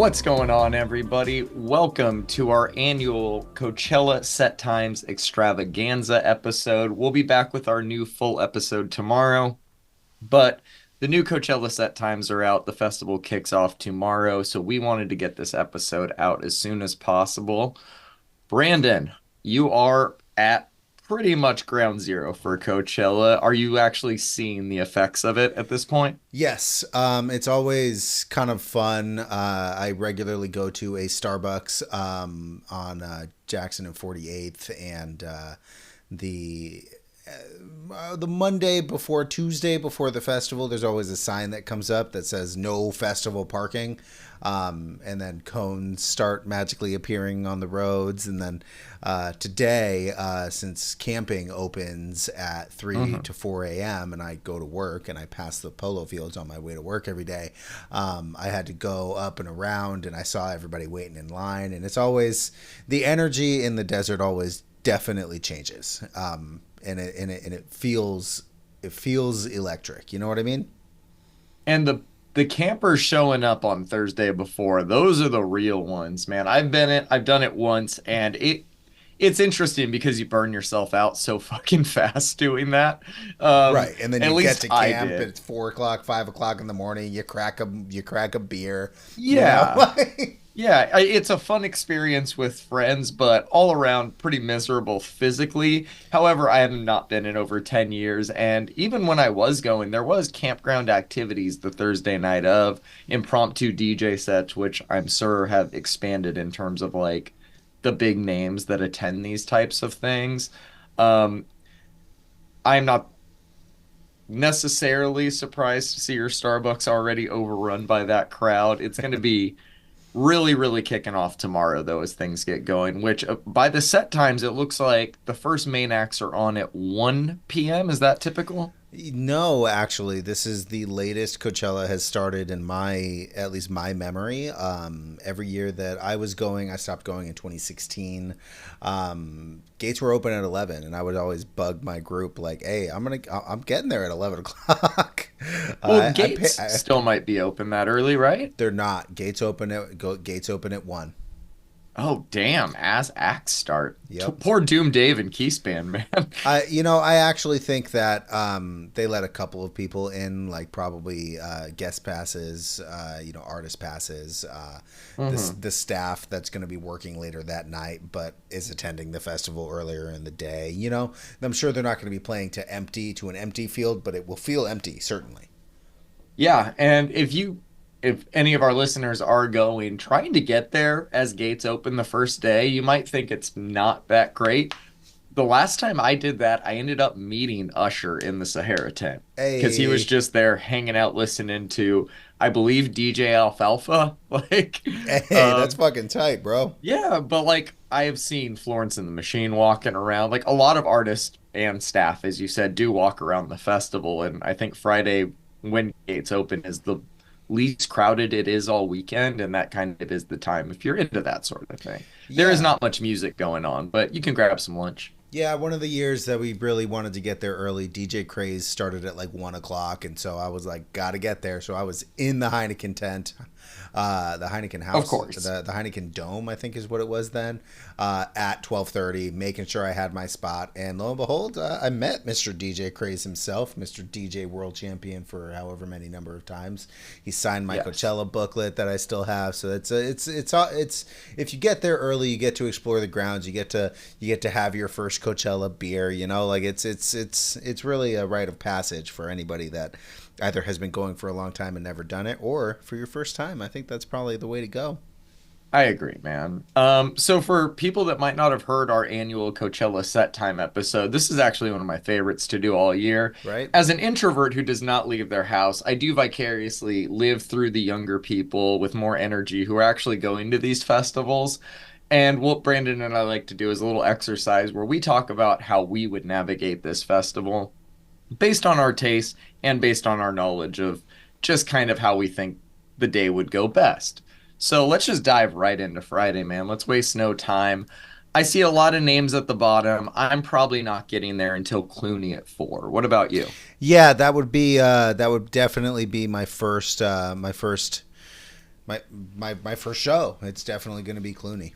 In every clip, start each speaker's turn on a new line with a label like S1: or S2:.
S1: What's going on, everybody? Welcome to our annual Coachella Set Times Extravaganza episode. We'll be back with our new full episode tomorrow, but the new Coachella Set Times are out. The festival kicks off tomorrow, so we wanted to get this episode out as soon as possible. Brandon, you are at pretty much ground zero for Coachella. Are you actually seeing the effects of it at this point?
S2: Yes, it's always kind of fun. I regularly go to a Starbucks on Jackson and 48th, and the the Monday before Tuesday before the festival, there's always a sign that comes up that says "No festival parking," and then cones start magically appearing on the roads. And then today, since camping opens at 3 to 4 a.m. and I go to work and I pass the polo fields on my way to work every day, I had to go up and around, and I saw everybody waiting in line. And it's always the energy in the desert always definitely changes. And it feels electric. You know what I mean?
S1: And the campers showing up on Thursday before, those are the real ones, man. I've done it once, and it's interesting because you burn yourself out so fucking fast doing that.
S2: Right, and then
S1: At
S2: you get
S1: least
S2: to
S1: I
S2: camp.
S1: did.
S2: It's 4 o'clock, 5 o'clock in the morning. You crack a beer. You
S1: Yeah.
S2: know,
S1: Yeah, it's a fun experience with friends, but all around pretty miserable physically. However, I have not been in over 10 years, and even when I was going, there was campground activities the Thursday night of impromptu DJ sets, which I'm sure have expanded in terms of like the big names that attend these types of things. Um, I'm not necessarily surprised to see your Starbucks already overrun by that crowd. It's going to be really, really kicking off tomorrow, though, as things get going, which by the set times, it looks like the first main acts are on at 1 p.m. Is that typical?
S2: No, actually, this is the latest Coachella has started in at least my memory. Every year that I was going, I stopped going in 2016. Gates were open at 11, and I would always bug my group like, "Hey, I'm getting there at 11 o'clock."
S1: Well,
S2: I pay,
S1: gates still might be open that early, right?
S2: they're not. Gates open at 1.
S1: Oh, damn. As acts start.
S2: Yep.
S1: Poor Doom Dave and Keyspan, man.
S2: I actually think that they let a couple of people in, like probably guest passes, artist passes, the staff that's going to be working later that night, but is attending the festival earlier in the day. I'm sure they're not going to be playing to an empty field, but it will feel empty, certainly.
S1: Yeah, and if any of our listeners are going, trying to get there as gates open the first day, you might think it's not that great. The last time I did that, I ended up meeting Usher in the Sahara tent because he was
S2: Hey,
S1: just there hanging out listening to, I believe, DJ Alfalfa. Like,
S2: hey, that's
S1: um,
S2: fucking tight, bro.
S1: yeah, but like I have seen Florence and the Machine walking around. Like a lot of artists and staff, as you said, do walk around the festival. And I think Friday when gates open is the least crowded it is all weekend, and that kind of is the time if you're into that sort of thing. There is
S2: Yeah.
S1: not much music going on, but you can grab some lunch.
S2: Yeah, one of the years that we really wanted to get there early, DJ Craze started at like 1 o'clock, and so I was like, gotta get there. So I was in the Heineken tent, the Heineken
S1: Of
S2: house,
S1: course.
S2: the Heineken Dome, I think is what it was then, at 12:30, making sure I had my spot. And lo and behold, I met Mr. DJ Craze himself, Mr. DJ World Champion for however many number of times. He signed my
S1: Yes.
S2: Coachella booklet that I still have. So it's if you get there early, you get to explore the grounds. You get to have your first Coachella beer. Like it's really a rite of passage for anybody that either has been going for a long time and never done it, or for your first time. I think that's probably the way to go.
S1: I agree, man. So for people that might not have heard our annual Coachella set time episode, this is actually one of my favorites to do all year.
S2: Right?
S1: As an introvert who does not leave their house, I do vicariously live through the younger people with more energy who are actually going to these festivals. And what Brandon and I like to do is a little exercise where we talk about how we would navigate this festival based on our taste and based on our knowledge of just kind of how we think the day would go best. So let's just dive right into Friday, man. Let's waste no time. I see a lot of names at the bottom. I'm probably not getting there until Clooney at 4. What about you?
S2: Yeah, that would definitely be my first my my first show. It's definitely going to be Clooney.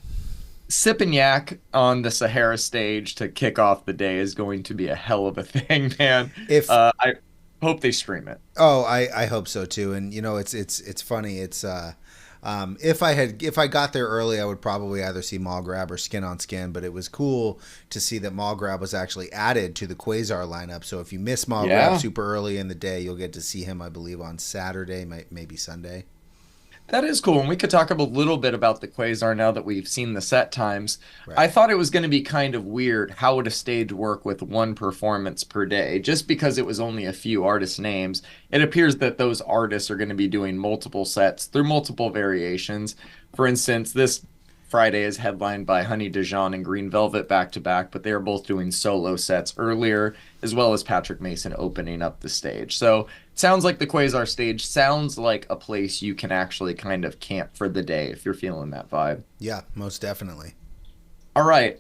S1: Sipping yak on the Sahara stage to kick off the day is going to be a hell of a thing, man.
S2: If
S1: I hope they stream it.
S2: Oh, I hope so too. And it's funny. If I got there early, I would probably either see Mall Grab or Skin on Skin. But it was cool to see that Mall Grab was actually added to the Quasar lineup. So if you miss Mall Grab
S1: Yeah.
S2: super early in the day, you'll get to see him, I believe, on Saturday, maybe Sunday.
S1: That is cool. And we could talk a little bit about the Quasar now that we've seen the set times.
S2: Right.
S1: I thought it was going to be kind of weird. How would a stage work with one performance per day? Just because it was only a few artist names, it appears that those artists are going to be doing multiple sets through multiple variations. For instance, this Friday is headlined by Honey Dijon and Green Velvet back to back, but they are both doing solo sets earlier, as well as Patrick Mason opening up the stage. So it sounds like the Quasar stage sounds like a place you can actually kind of camp for the day if you're feeling that vibe.
S2: Yeah, most definitely.
S1: All right.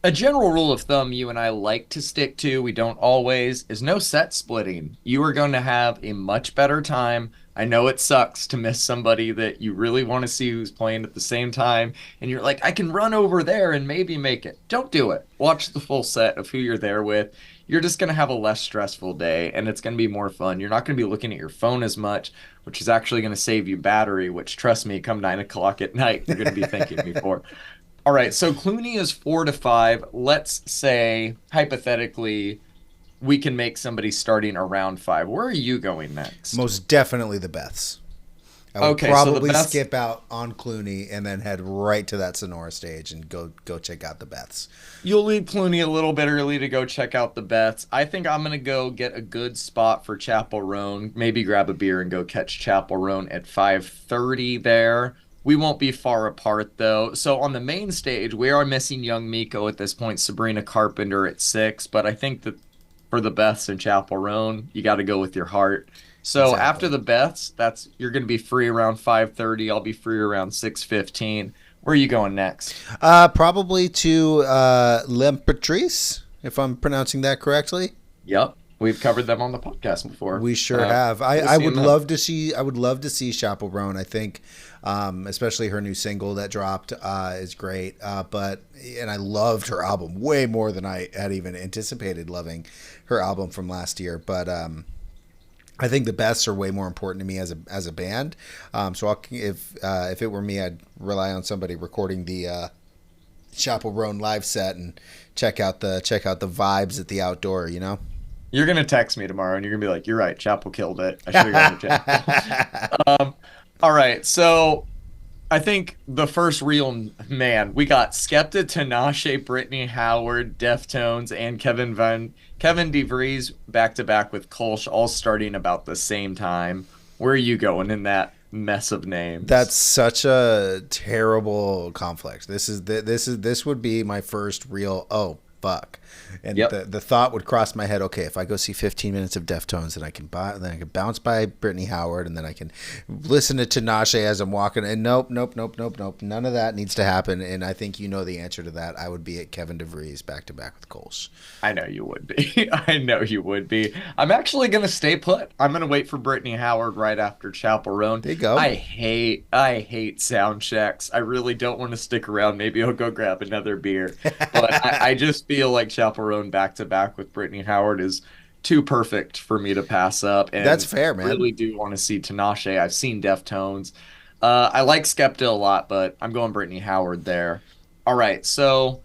S1: A general rule of thumb you and I like to stick to, we don't always, is no set splitting. You are going to have a much better time. I know it sucks to miss somebody that you really want to see who's playing at the same time, and you're like, I can run over there and maybe make it. Don't do it. Watch the full set of who you're there with. You're just going to have a less stressful day, and it's going to be more fun. You're not going to be looking at your phone as much, which is actually going to save you battery, which, trust me, come 9 o'clock at night, you're going to be thanking me for. All right, so Clooney is 4 to 5. Let's say, hypothetically, we can make somebody starting around 5. Where are you going next?
S2: Most definitely the Beths. I would
S1: Okay, so the
S2: probably
S1: best.
S2: skip out on Clooney and then head right to that Sonora stage and go check out the Beths.
S1: You'll leave Clooney a little bit early to go check out the bets. I think I'm gonna go get a good spot for Chapel Roan. Maybe grab a beer and go catch Chapel Roan at 5:30 there. We won't be far apart though. So on the main stage, we are missing Young Miko at this point, Sabrina Carpenter at 6, but I think that for the Beths and Chapel Roan, you got to go with your heart. So after
S2: Exactly.
S1: the Beths, that's you're going to be free around 5:30. I'll be free around 6:15. Where are you going next?
S2: Probably to L'Imperatrice, if I'm pronouncing that correctly.
S1: Yep, we've covered them on the podcast before.
S2: We sure have.
S1: Cool
S2: I would
S1: seeing them.
S2: love to see. I would love to see Chaperone. I think, especially her new single that dropped is great. But and I loved her album way more than I had even anticipated loving her album from last year. But I think the Bests are way more important to me as a band. So if it were me, I'd rely on somebody recording the Chapel Roan live set and check out the vibes at the outdoor. You know.
S1: You're gonna text me tomorrow, and you're gonna be like, "You're right, Chapel killed it. I should have gone to Chapel." All right, so I think the first real man we got Skepta, Tinashe, Brittany Howard, Deftones, and Kevin DeVries back to back with Kolsch, all starting about the same time. Where are you going in that mess of names?
S2: That's such a terrible conflict. This would be my first real fuck. And
S1: Yep.
S2: the thought would cross my head, okay, if I go see 15 minutes of Deftones, then I can bounce by Brittany Howard and then I can listen to Tinashe as I'm walking, and nope. None of that needs to happen. And I think you know the answer to that. I would be at Kevin DeVries back to back with Coles.
S1: I know you would be. I know you would be. I'm actually gonna stay put. I'm gonna wait for Brittany Howard right after Chapel Roan.
S2: There you go.
S1: I hate sound checks. I really don't want to stick around. Maybe I'll go grab another beer. But I just feel like Chapel Roan back to back with Brittany Howard is too perfect for me to pass up.
S2: That's
S1: And
S2: fair,
S1: I
S2: man.
S1: really do want to see Tinashe. I've seen Deftones. I like Skepta a lot, but I'm going Brittany Howard there. All right, so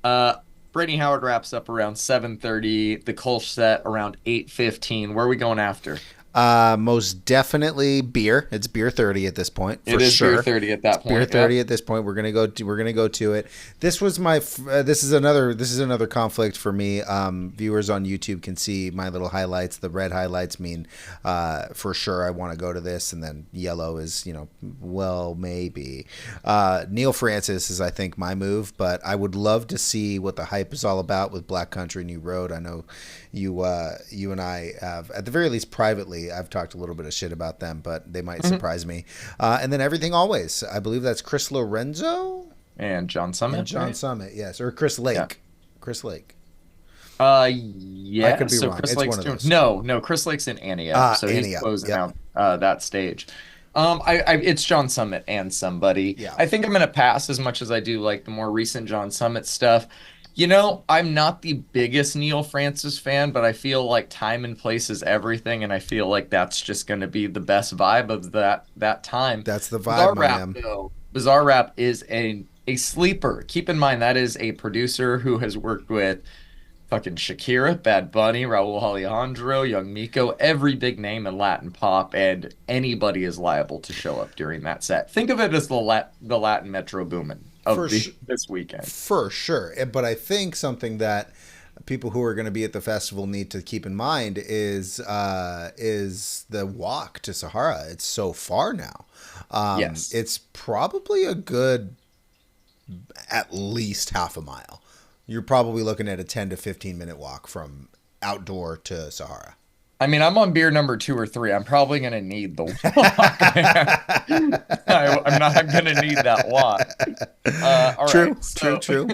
S1: uh, Brittany Howard wraps up around 7:30. The Kolsch set around 8:15. Where are we going after?
S2: Most definitely beer. It's beer 30 at this point for
S1: It is beer
S2: sure.
S1: 30 at that
S2: Beer
S1: point.
S2: 30
S1: Yep.
S2: at this point. We're gonna go to it. This is another conflict for me. Viewers on YouTube can see my little highlights. The red highlights mean for sure I want to go to this, and then yellow is well, maybe. Neil Francis is, I think, my move, but I would love to see what the hype is all about with Black Country New Road. I know you and I have, at the very least privately, I've talked a little bit of shit about them, but they might
S1: Mhm.
S2: surprise me. And then Everything Always. I believe that's Chris Lorenzo
S1: And John
S2: and
S1: Summit,
S2: John
S1: right?
S2: Summit. Yes, or Chris
S1: Yeah.
S2: Lake. Chris Lake. I
S1: Yeah.
S2: could be
S1: So
S2: wrong.
S1: Chris
S2: It's one
S1: Lake's
S2: of
S1: doing
S2: those.
S1: no. Chris Lake's in Antioch, so he's
S2: Antioch.
S1: closing
S2: Yep.
S1: out that stage. It's John Summit and somebody.
S2: Yeah,
S1: I think I'm gonna pass as much as I do like the more recent John Summit stuff. I'm not the biggest Neil Francis fan, but I feel like time and place is everything, and I feel like that's just gonna be the best vibe of that time.
S2: that's the vibe,
S1: Bizarre
S2: my
S1: Rap,
S2: man.
S1: though. Bizarre Rap is a sleeper. Keep in mind that is a producer who has worked with fucking Shakira, Bad Bunny, Raul Alejandro, Young Miko, every big name in Latin pop, and anybody is liable to show up during that set. Think of it as the Latin Metro Boomin
S2: For
S1: of
S2: sh-
S1: this weekend.
S2: for sure. But I think something that people who are going to be at the festival need to keep in mind is the walk to Sahara. It's so far now.
S1: Yes.
S2: It's probably a good at least half a mile. You're probably looking at a 10 to 15-minute walk from outdoor to Sahara.
S1: I mean, I'm on beer number two or three. I'm probably gonna need the walk, man. I'm not gonna need that walk. All right.
S2: True, true, true.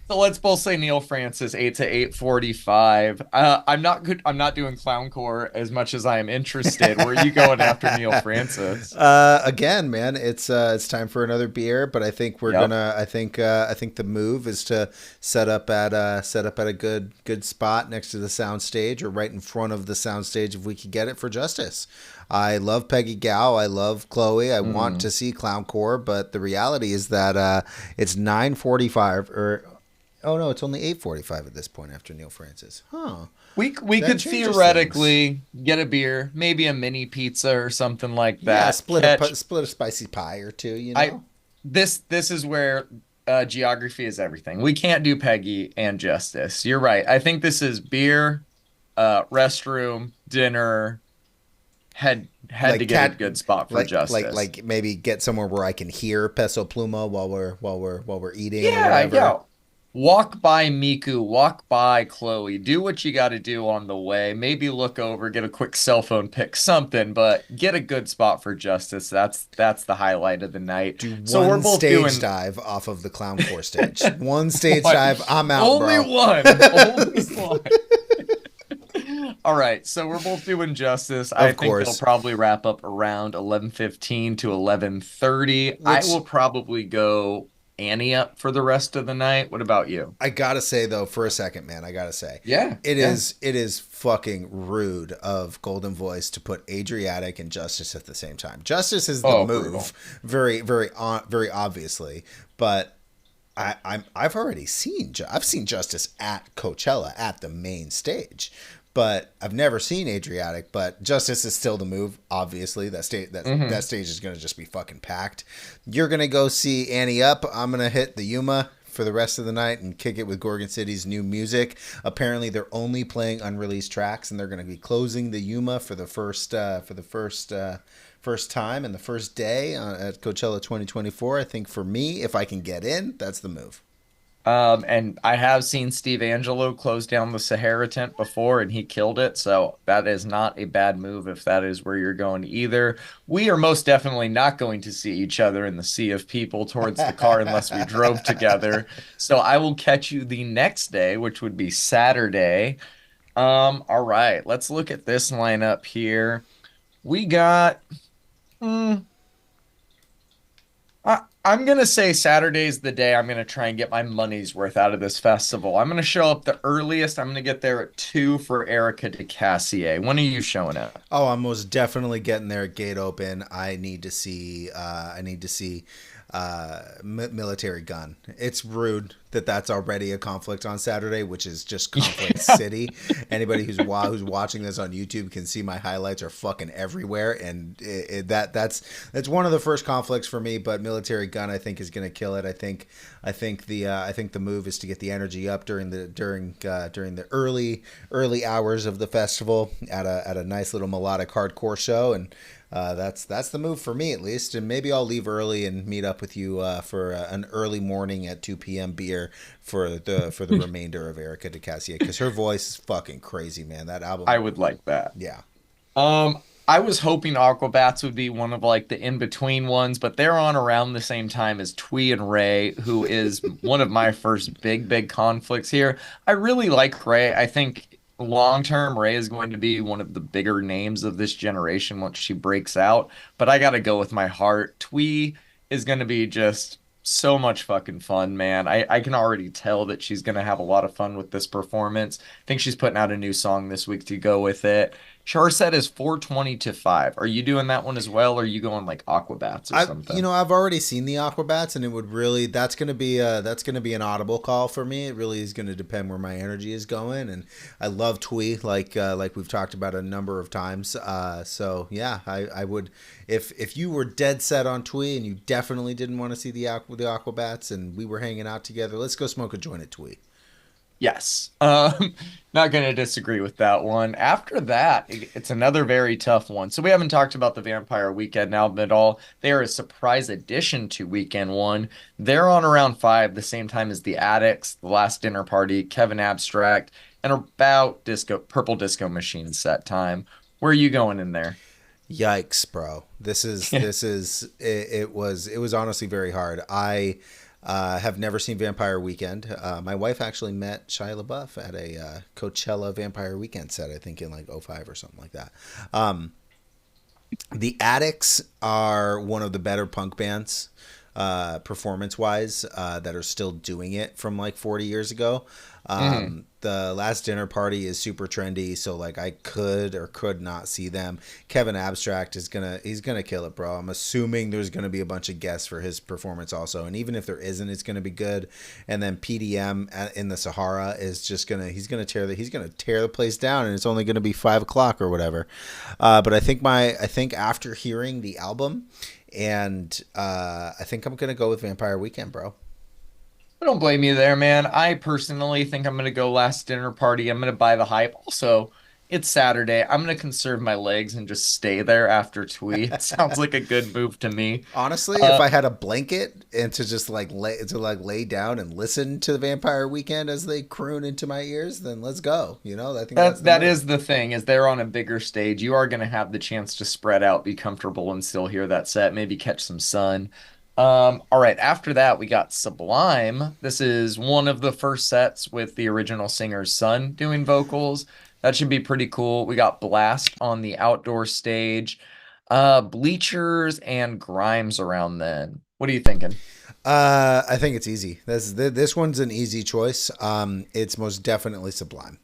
S1: So let's both say Neil Francis, 8 to 8:45. I'm not good. I'm not doing clowncore as much as I am interested. Where are you going after Neil Francis?
S2: Again, man, it's time for another beer, but I think we're
S1: Yep.
S2: gonna. I think the move is to set up at a good spot next to the sound stage or right in front of the sound stage if we could get it for Justice. I love Peggy Gao. I love Chloe. I want
S1: Mm.
S2: to see Clowncore, but the reality is that it's 9:45 or oh no, it's only 8:45 at this point after Neil Francis. Huh.
S1: We
S2: That
S1: could
S2: changes things.
S1: theoretically get a beer, maybe a mini pizza or something like
S2: Yeah,
S1: that. Catch
S2: split a spicy pie or two, you
S1: I
S2: know.
S1: this is where geography is everything. We can't do Peggy and Justice. You're right. I think this is beer, restroom, dinner. Had to
S2: Like
S1: get a
S2: cat
S1: good spot for Justice.
S2: like maybe get somewhere where I can hear Peso Pluma while we're eating or
S1: Yeah,
S2: whatever.
S1: yeah. Walk by Miku, walk by Chloe. Do what you got to do on the way. Maybe look over, get a quick cell phone pic, something, but get a good spot for Justice. That's the highlight of the night.
S2: Do
S1: So we're
S2: one
S1: both
S2: stage
S1: doing
S2: dive off of the clown core stage. One stage
S1: one.
S2: dive, I'm out,
S1: Only
S2: bro.
S1: one. Only one. All right, so we're both doing Justice. I
S2: Of
S1: think it'll
S2: course.
S1: probably wrap up around 11:15 to 11:30. I
S2: Which
S1: will probably go Annie up for the rest of the night. What about you?
S2: I gotta say though, for a second, man, I gotta say,
S1: Yeah, yeah.
S2: it is fucking rude of Golden Voice to put Adriatic and Justice at the same time. Justice is the
S1: Oh, brutal.
S2: move, very obviously, but I've already seen I've seen Justice at Coachella at the main stage, but I've never seen Adriatic. But Justice is still the move. Obviously, that
S1: Hmm.
S2: stage is gonna just be fucking packed. You're gonna go see Annie up. I'm gonna hit the Yuma for the rest of the night and kick it with Gorgon City's new music. Apparently, they're only playing unreleased tracks, and they're gonna be closing the Yuma for the first time and the first day at Coachella 2024. I think for me, if I can get in, that's the move.
S1: And I have seen Steve Angelo close down the Sahara tent before, and he killed it. So that is not a bad move if that is where you're going either. We are most definitely not going to see each other in the sea of people towards the car unless we drove together. So I will catch you the next day, which would be Saturday. All right, let's look at this lineup here. We got. hmm, I'm gonna say Saturday's the day I'm gonna try and get my money's worth out of this festival. I'm gonna show up the earliest. I'm gonna get there at 2 for Erica DeCassier. When are you showing up?
S2: Oh, I'm most definitely getting there at gate open. I need to see. Military gun. It's rude that that's already a conflict on Saturday, which is just conflict
S1: Yeah.
S2: city. Anybody who's watching this on YouTube can see my highlights are fucking everywhere, and that's one of the first conflicts for me. But military gun, I think, is gonna kill it. I think the move is to get the energy up during the early hours of the festival at a nice little melodic hardcore show, and that's the move for me at least. And maybe I'll leave early and meet up with you for an early morning at 2 p.m. beer for the remainder of Erica DeCassier because her voice is fucking crazy, man. That
S1: I
S2: album,
S1: would like that.
S2: yeah.
S1: I was hoping Aquabats would be one of like the in-between ones, but they're on around the same time as Twee and Ray, who is one of my first big conflicts here. I really like Ray. I think long term, Ray is going to be one of the bigger names of this generation once she breaks out. But I gotta go with my heart. Twee is gonna be just so much fucking fun, man. I can already tell that she's gonna have a lot of fun with this performance. I think she's putting out a new song this week to go with it. Char set is 420 to 5. Are you doing that one as well? Or are you going like Aquabats or something?
S2: I've already seen the Aquabats, and it would really that's gonna be an audible call for me. It really is gonna depend where my energy is going, and I love Twee like we've talked about a number of times. So yeah, I would if you were dead set on Twee and you definitely didn't want to see the Aquabats, and we were hanging out together, let's go smoke a joint at Twee.
S1: Yes. Not going to disagree with that one. After that, it's another very tough one. So we haven't talked about the Vampire Weekend album at all. They are a surprise addition to Weekend One. They're on around 5, the same time as the Addicts, The Last Dinner Party, Kevin Abstract, and about Purple Disco Machine set time. Where are you going in there?
S2: Yikes, bro! It was honestly very hard. I have never seen Vampire Weekend. My wife actually met Shia LaBeouf at a Coachella Vampire Weekend set, I think in like '05 or something like that. The Addicts are one of the better punk bands, performance wise, that are still doing it from like 40 years ago.
S1: Hmm.
S2: The Last Dinner Party is super trendy, so like I could or could not see them. Kevin Abstract he's gonna kill it, bro. I'm assuming there's gonna be a bunch of guests for his performance also, and even if there isn't, it's gonna be good. And then PDM in the Sahara is just he's gonna tear the place down, and it's only gonna be 5 o'clock or whatever. But I think after hearing the album, and I think I'm gonna go with Vampire Weekend, bro.
S1: I don't blame you there, man. I personally think I'm going to go Last Dinner Party. I'm going to buy the hype. Also, it's Saturday. I'm going to conserve my legs and just stay there after Twee. It sounds like a good move to me.
S2: Honestly, if
S1: Uh,
S2: I had a blanket and to just lay down and listen to the Vampire Weekend as they croon into my ears, then let's go. I think that's the
S1: that
S2: move.
S1: is the thing, is they're on a bigger stage. You are going to have the chance to spread out, be comfortable, and still hear that set, maybe catch some sun. All right, after that, we got Sublime. This is one of the first sets with the original singer's son doing vocals. That should be pretty cool. We got Blast on the outdoor stage, Bleachers and Grimes around then. What are you thinking?
S2: I think it's easy. This one's an easy choice. It's most definitely Sublime.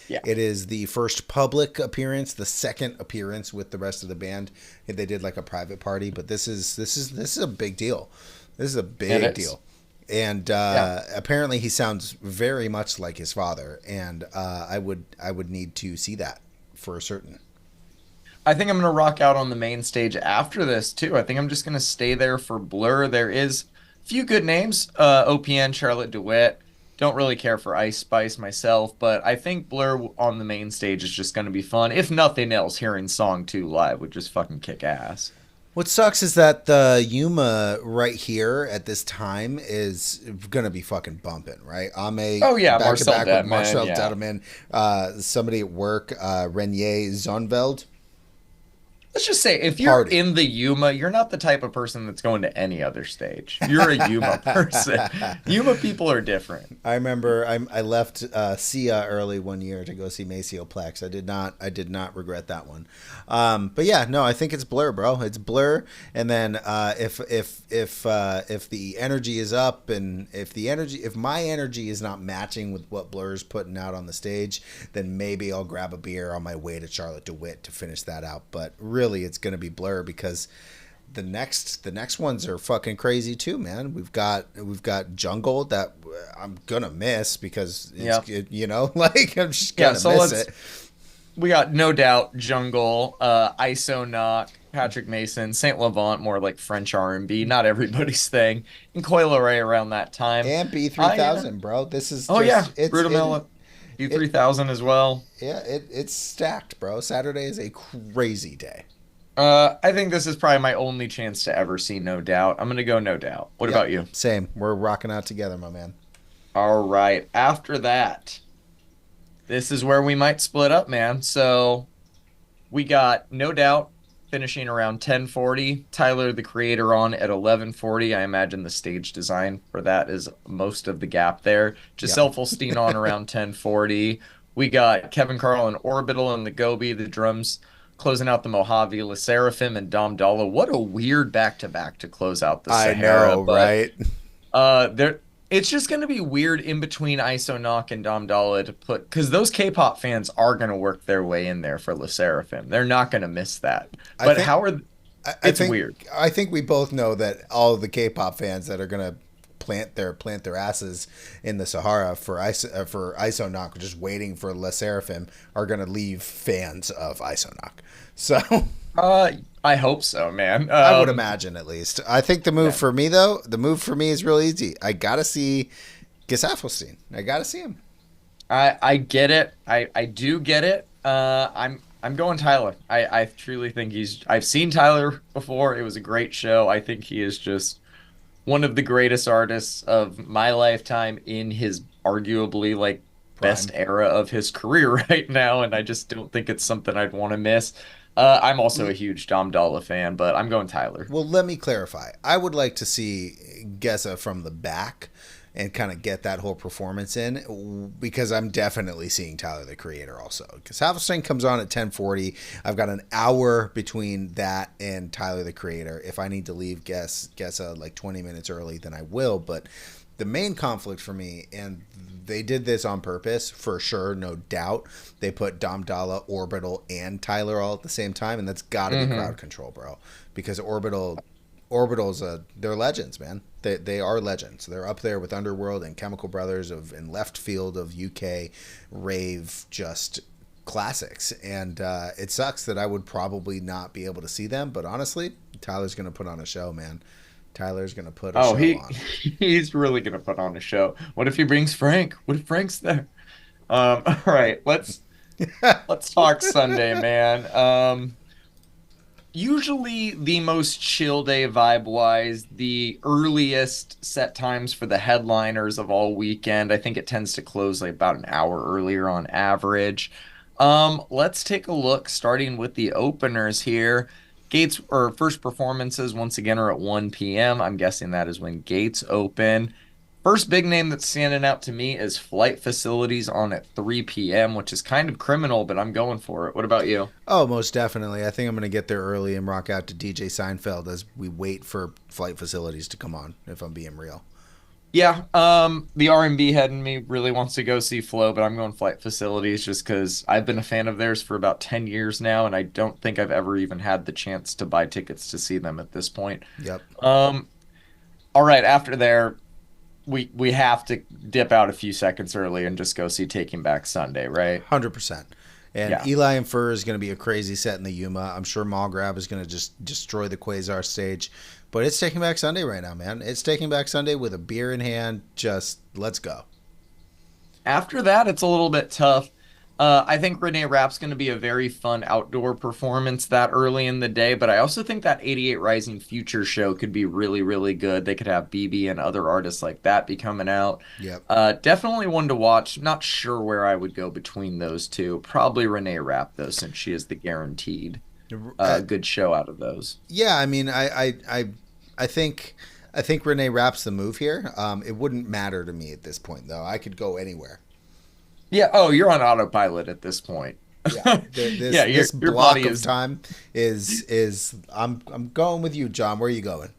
S1: Yeah.
S2: It is the first public appearance, the second appearance with the rest of the band. They did like a private party, but this is a big deal. This is a
S1: It
S2: big
S1: is.
S2: deal. And
S1: Yeah.
S2: apparently he sounds very much like his father, and I would need to see that for certain.
S1: I think I'm gonna rock out on the main stage after this too. I think I'm just gonna stay there for Blur. There is a few good names. OPN, Charlotte DeWitt. Don't really care for Ice Spice myself, but I think Blur on the main stage is just gonna be fun. If nothing else, hearing Song 2 live would just fucking kick ass.
S2: What sucks is that the Yuma right here at this time is gonna be fucking bumping, right? I'm a
S1: Oh yeah,
S2: back to
S1: Marcel
S2: back with
S1: Deadman,
S2: Marcel
S1: yeah.
S2: Dedeman, somebody at work, Renier Zonveld.
S1: Let's just say if you're
S2: Party.
S1: in the Yuma, you're not the type of person that's going to any other stage. You're a Yuma person. Yuma people are different.
S2: I remember I left Sia early one year to go see Maceo Plex. I did not regret that one. But yeah, no, I think it's Blur, bro. It's Blur, and then if the energy is up, and if my energy is not matching with what Blur's putting out on the stage, then maybe I'll grab a beer on my way to Charlotte DeWitt to finish that out. But really, it's gonna be Blur because the next ones are fucking crazy too, man. We've got Jungle that I'm gonna miss because
S1: Yeah.
S2: like I'm just
S1: Yeah,
S2: gonna
S1: so
S2: miss it.
S1: we got No Doubt, Jungle, ISO Knock, Patrick Mason, Saint Laurent, more like French R&B, not everybody's thing, and Coil Ray around that time.
S2: And B three
S1: I
S2: thousand, bro. This is
S1: Oh yeah,
S2: just
S1: Rudamel
S2: it
S1: U3000 as well.
S2: yeah it's stacked, bro. Saturday is a crazy day.
S1: I think this is probably my only chance to ever see No Doubt. I'm gonna go No Doubt. What
S2: Yep,
S1: about you?
S2: same. We're rocking out together, my man.
S1: All right. After that, this is where we might split up, man. So we got No Doubt finishing around 10:40. Tyler, the Creator, on at 11:40. I imagine the stage design for that is most of the gap there.
S2: Yep.
S1: Giselle Fulstein on around 10:40. We got Kevin Carl and Orbital and the Gobi, the drums closing out the Mojave, Le Seraphim and Dom Dalla. What a weird back-to-back to close out the
S2: I
S1: Sahara,
S2: know,
S1: but
S2: right?
S1: there it's just going to be weird in between ISO Knock and Dom Dalla to put because those K-pop fans are going to work their way in there for Le Seraphim. They're not going to miss that.
S2: I
S1: But
S2: think
S1: how are
S2: I
S1: it's
S2: think
S1: weird.
S2: I think we both know that all of the K-pop fans that are gonna plant their asses in the Sahara for Isonok, just waiting for Le Seraphim, are gonna leave fans of Isonok. So
S1: Uh, I hope so, man.
S2: I would imagine, at least. I think
S1: Yeah.
S2: the move for me is real easy. I gotta see Gesaffelstein. I gotta see him.
S1: I get it. I do get it. I'm going Tyler. I truly think I've seen Tyler before. It was a great show. I think he is just one of the greatest artists of my lifetime in his arguably like best
S2: Prime.
S1: era of his career right now, and I just don't think it's something I'd want to miss. I'm also a huge Dom Dolla fan, but I'm going Tyler.
S2: Well, let me clarify. I would like to see Gessa from the back and kind of get that whole performance in, because I'm definitely seeing Tyler the Creator also. Because Halverstein comes on at 10:40. I've got an hour between that and Tyler the Creator. If I need to leave Gessa like 20 minutes early, then I will. But the main conflict for me, and they did this on purpose for sure, no doubt. They put Dom Dalla, Orbital, and Tyler all at the same time, and that's got to be crowd
S1: Hmm.
S2: control, bro. Because Orbital's they're legends, man. They are legends. They're up there with Underworld and Chemical Brothers of in left field of UK rave, just classics. And it sucks that I would probably not be able to see them, but honestly, Tyler's gonna put on a show, man. Tyler's gonna put a
S1: Oh,
S2: show
S1: he
S2: on.
S1: he's really gonna put on a show. What if he brings Frank? What if Frank's there? All right, let's talk Sunday, man. Usually the most chill day vibe wise, the earliest set times for the headliners of all weekend. I think it tends to close like about an hour earlier on average. Let's take a look, starting with the openers here. Gates or first performances once again are at 1 p.m. I'm guessing that is when gates open. First big name that's standing out to me is Flight Facilities on at 3 p.m., which is kind of criminal, but I'm going for it. What about you?
S2: Oh, most definitely. I think I'm gonna get there early and rock out to DJ Seinfeld as we wait for Flight Facilities to come on. If I'm being real.
S1: Yeah, the R&B head in me really wants to go see Flo, but I'm going Flight Facilities just because I've been a fan of theirs for about 10 years now, and I don't think I've ever even had the chance to buy tickets to see them at this point.
S2: Yep.
S1: Um, all right, after there, we have to dip out a few seconds early and just go see Taking Back Sunday, right?
S2: 100%. And
S1: Yeah.
S2: Eli and Fur is going to be a crazy set in the Yuma. I'm sure Grab is going to just destroy the Quasar stage. But it's Taking Back Sunday right now, man. It's Taking Back Sunday with a beer in hand. Just let's go.
S1: After that, it's a little bit tough. I think Renee Rapp's going to be a very fun outdoor performance that early in the day, but I also think that 88 Rising Future show could be really, really good. They could have BB and other artists like that be coming out.
S2: Yep.
S1: Definitely one to watch. Not sure where I would go between those two. Probably Renee Rapp, though, since she is the guaranteed
S2: Uh,
S1: good show out of those.
S2: yeah, I mean, I think Renee Rapp's the move here. It wouldn't matter to me at this point, though. I could go anywhere.
S1: Yeah. Oh, you're on autopilot at this point.
S2: Yeah,
S1: Yeah,
S2: this
S1: your body
S2: block of
S1: is.
S2: time is I'm going with you, John. Where are you going?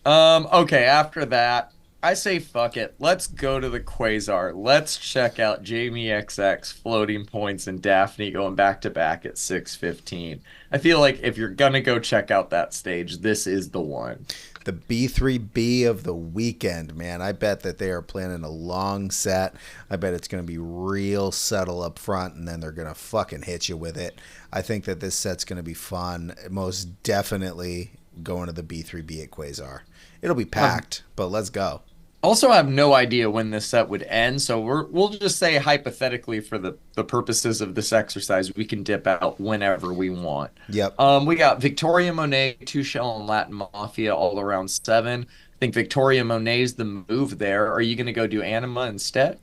S1: Okay, after that, I say fuck it. Let's go to the Quasar. Let's check out Jamie XX, Floating Points, and Daphne going back to back at 6:15. I feel like if you're gonna go check out that stage, this is the one.
S2: The B3B of the weekend, man. I bet that they are planning a long set. I bet it's going to be real subtle up front, and then they're going to fucking hit you with it. I think that this set's going to be fun. Most definitely going to the B3B at Quasar. It'll be
S1: Um,
S2: packed, but let's go.
S1: Also, I have no idea when this set would end, so we'll just say hypothetically for the purposes of this exercise, we can dip out whenever we want.
S2: Yep.
S1: We got Victoria Monet, Two Shell, and Latin Mafia all around 7. I think Victoria Monet's the move there. Are you gonna go do Anima instead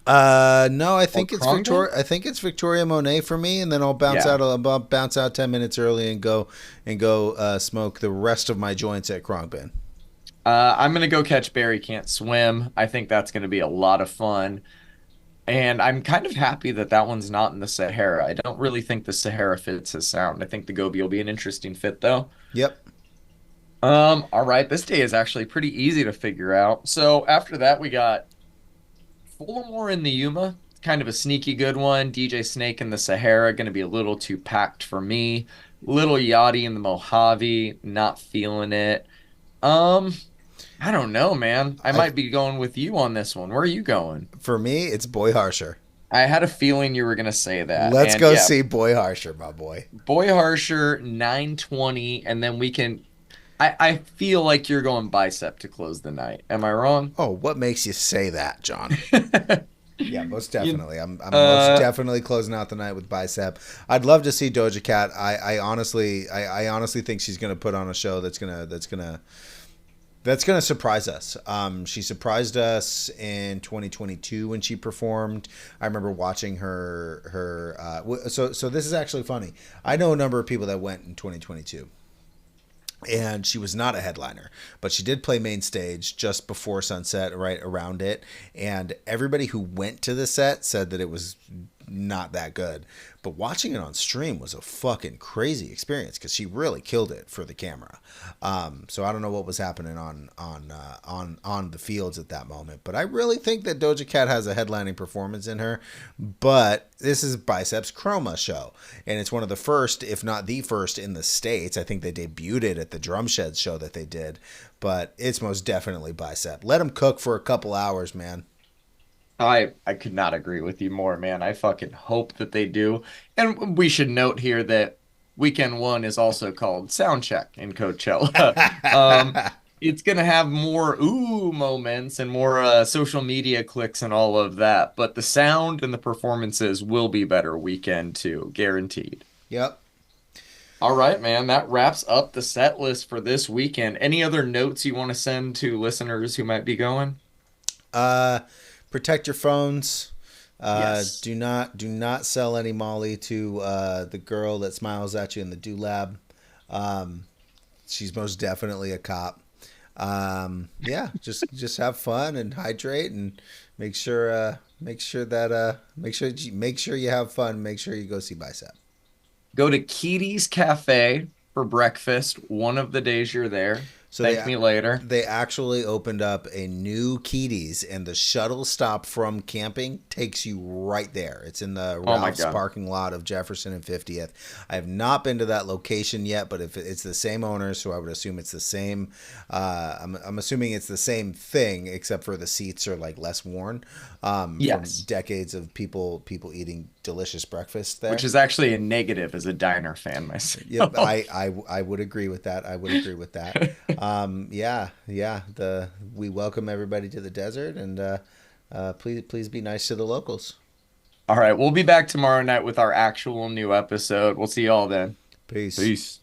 S2: No, I
S1: or
S2: think it's
S1: Krongben?
S2: Victoria. I think it's Victoria Monet for me, and then I'll
S1: Yeah.
S2: bounce out 10 minutes early and go smoke the rest of my joints at Krongbin.
S1: I'm gonna go catch Barry Can't Swim. I think that's gonna be a lot of fun. And I'm kind of happy that that one's not in the Sahara. I don't really think the Sahara fits his sound. I think the Gobi will be an interesting fit though.
S2: Yep.
S1: All right, this day is actually pretty easy to figure out. So after that, we got Fullamore in the Yuma, kind of a sneaky good one. DJ Snake in the Sahara, going to be a little too packed for me. Little Yachty in the Mojave, not feeling it. Um, I don't know, man. I
S2: I
S1: might be going with you on this one. Where are you going?
S2: For me, it's Boy Harsher.
S1: I had a feeling you were going to say that.
S2: Let's
S1: And
S2: go
S1: yeah,
S2: see Boy Harsher, my boy.
S1: Boy Harsher, 920, and then we can. I feel like you're going bicep to close the night. Am I wrong?
S2: Oh, what makes you say that, John? Yeah, most
S1: You,
S2: definitely. I'm most
S1: uh,
S2: definitely closing out the night with Bicep. I'd love to see Doja Cat. I honestly think she's gonna put on a show that's gonna surprise us. She surprised us in 2022 when she performed. I remember watching so this is actually funny. I know a number of people that went in 2022, and she was not a headliner, but she did play main stage just before sunset, right around it, and everybody who went to the set said that it was not that good, but watching it on stream was a fucking crazy experience because she really killed it for the camera. So I don't know what was happening on the fields at that moment, but I really think that Doja Cat has a headlining performance in her. But this is Biceps Chroma show, and it's one of the first, if not the first, in the States. I think they debuted it at the Drum Shed show that they did, but it's most definitely Bicep. Let them cook for a couple hours, man.
S1: I could not agree with you more, man. I fucking hope that they do. And we should note here that weekend one is also called Soundcheck in Coachella. It's gonna have more ooh moments and more social media clicks and all of that, but the sound and the performances will be better weekend two, guaranteed.
S2: Yep.
S1: All right, man. That wraps up the set list for this weekend. Any other notes you want to send to listeners who might be going?
S2: Uh, Protect your phones.
S1: Yes.
S2: Do not sell any Molly to the girl that smiles at you in the do lab. Um, she's most definitely a cop. Yeah, just have fun and hydrate and make sure you have fun. Make sure you go see Bicep.
S1: Go to Kitty's Cafe for breakfast one of the days you're there.
S2: So
S1: Thank me later.
S2: they actually opened up a new Keaty's, and the shuttle stop from camping takes you right there. It's in the
S1: Oh my
S2: Ralph's
S1: God.
S2: parking lot of Jefferson and 50th. I have not been to that location yet, but if it's the same owners, so I would assume it's the same. I'm assuming it's the same thing, except for the seats are like less worn from
S1: Yes.
S2: decades of people eating delicious breakfast there.
S1: Which is actually a negative as a diner fan
S2: Yep,
S1: myself.
S2: I would agree with that. I would agree with that. Yeah, yeah. We welcome everybody to the desert, and please be nice to the locals.
S1: All right. We'll be back tomorrow night with our actual new episode. We'll see y'all then.
S2: Peace.
S1: Peace.